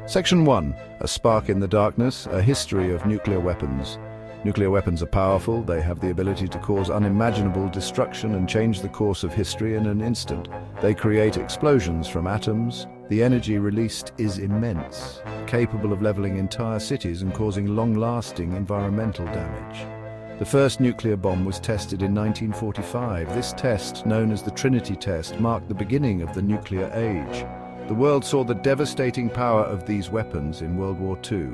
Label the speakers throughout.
Speaker 1: Section 1. A Spark in the Darkness, a history of nuclear weapons. Nuclear weapons are powerful. They have the ability to cause unimaginable destruction and change the course of history in an instant. They create explosions from atoms. The energy released is immense, capable of leveling entire cities and causing long-lasting environmental damage. The first nuclear bomb was tested in 1945. This test, known as the Trinity test, marked the beginning of the nuclear age. The world saw the devastating power of these weapons in World War II.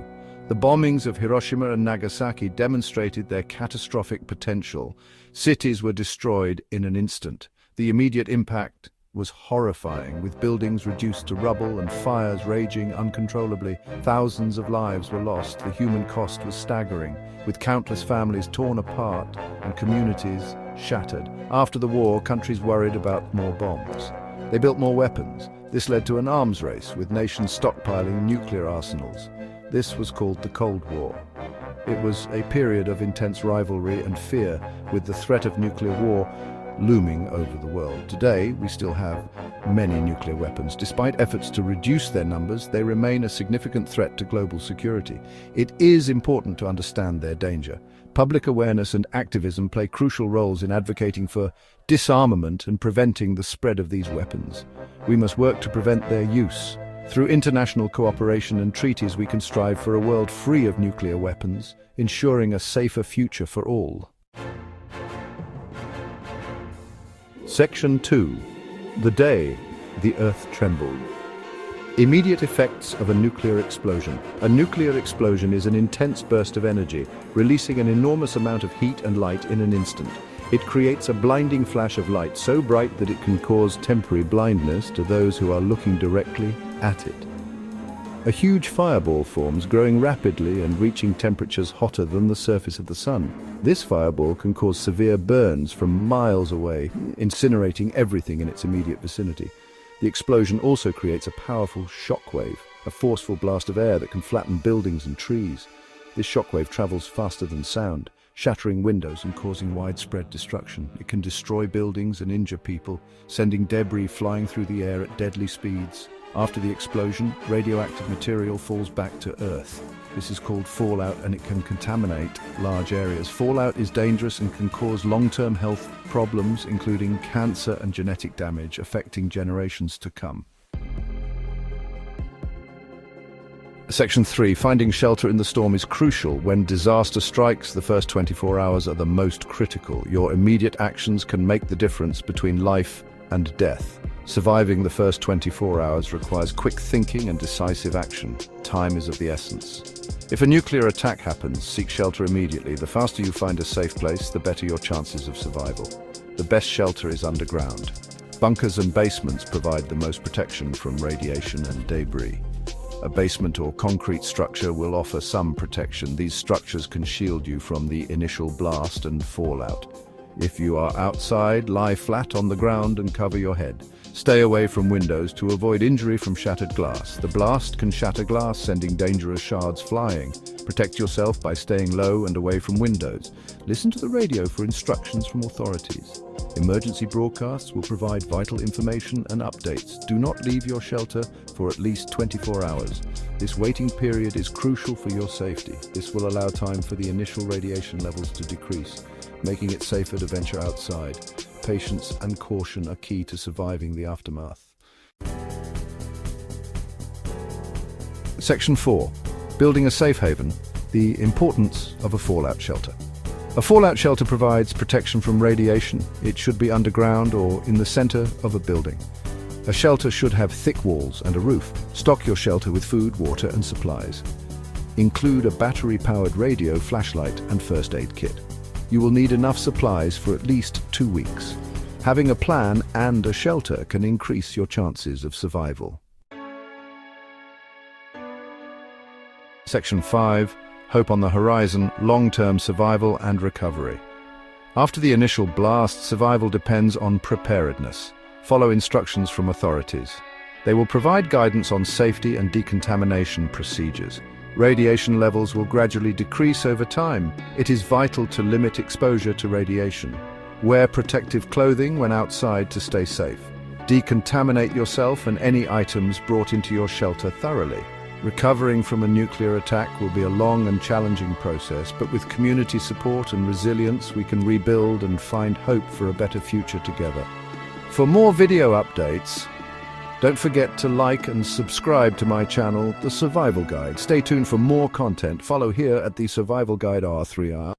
Speaker 1: The bombings of Hiroshima and Nagasaki demonstrated their catastrophic potential. Cities were destroyed in an instant. The immediate impact was horrifying, with buildings reduced to rubble and fires raging uncontrollably. Thousands of lives were lost. The human cost was staggering, with countless families torn apart and communities shattered. After the war, countries worried about more bombs. They built more weapons. This led to an arms race, with nations stockpiling nuclear arsenals. This was called the Cold War. It was a period of intense rivalry and fear, with the threat of nuclear war looming over the world. Today, we still have many nuclear weapons. Despite efforts to reduce their numbers, they remain a significant threat to global security. It is important to understand their danger. Public awareness and activism play crucial roles in advocating for disarmament and preventing the spread of these weapons. We must work to prevent their use. Through international cooperation and treaties, we can strive for a world free of nuclear weapons, ensuring a safer future for all. Section 2. The day the Earth trembled. Immediate effects of a nuclear explosion. A nuclear explosion is an intense burst of energy, releasing an enormous amount of heat and light in an instant. It creates a blinding flash of light so bright that it can cause temporary blindness to those who are looking directly at it. A huge fireball forms, growing rapidly and reaching temperatures hotter than the surface of the sun. This fireball can cause severe burns from miles away, incinerating everything in its immediate vicinity. The explosion also creates a powerful shockwave, a forceful blast of air that can flatten buildings and trees. This shockwave travels faster than sound, shattering windows and causing widespread destruction. It can destroy buildings and injure people, sending debris flying through the air at deadly speeds. After the explosion, radioactive material falls back to Earth. This is called fallout, and it can contaminate large areas. Fallout is dangerous and can cause long-term health problems, including cancer and genetic damage, affecting generations to come. Section 3. Finding shelter in the storm is crucial. When disaster strikes, the first 24 hours are the most critical. Your immediate actions can make the difference between life and death. Surviving the first 24 hours requires quick thinking and decisive action. Time is of the essence. If a nuclear attack happens, seek shelter immediately. The faster you find a safe place, the better your chances of survival. The best shelter is underground. Bunkers and basements provide the most protection from radiation and debris. A basement or concrete structure will offer some protection. These structures can shield you from the initial blast and fallout. If you are outside, lie flat on the ground and cover your head. Stay away from windows to avoid injury from shattered glass. The blast can shatter glass, sending dangerous shards flying. Protect yourself by staying low and away from windows. Listen to the radio for instructions from authorities. Emergency broadcasts will provide vital information and updates. Do not leave your shelter for at least 24 hours. This waiting period is crucial for your safety. This will allow time for the initial radiation levels to decrease, making it safer to venture outside. Patience and caution are key to surviving the aftermath. Section 4. Building a safe haven. The importance of a fallout shelter. A fallout shelter provides protection from radiation. It should be underground or in the center of a building. A shelter should have thick walls and a roof. Stock your shelter with food, water, and supplies. Include a battery-powered radio, flashlight, and first aid kit. You will need enough supplies for at least 2 weeks. Having a plan and a shelter can increase your chances of survival. Section 5. Hope on the horizon, long-term survival and recovery. After the initial blast, survival depends on preparedness. Follow instructions from authorities. They will provide guidance on safety and decontamination procedures. Radiation levels will gradually decrease over time. It is vital to limit exposure to radiation. Wear protective clothing when outside to stay safe. Decontaminate yourself and any items brought into your shelter thoroughly. Recovering from a nuclear attack will be a long and challenging process, but with community support and resilience, we can rebuild and find hope for a better future together. For more video updates, don't forget to like and subscribe to my channel, The Survival Guide. Stay tuned for more content. Follow here at The Survival Guide R3R.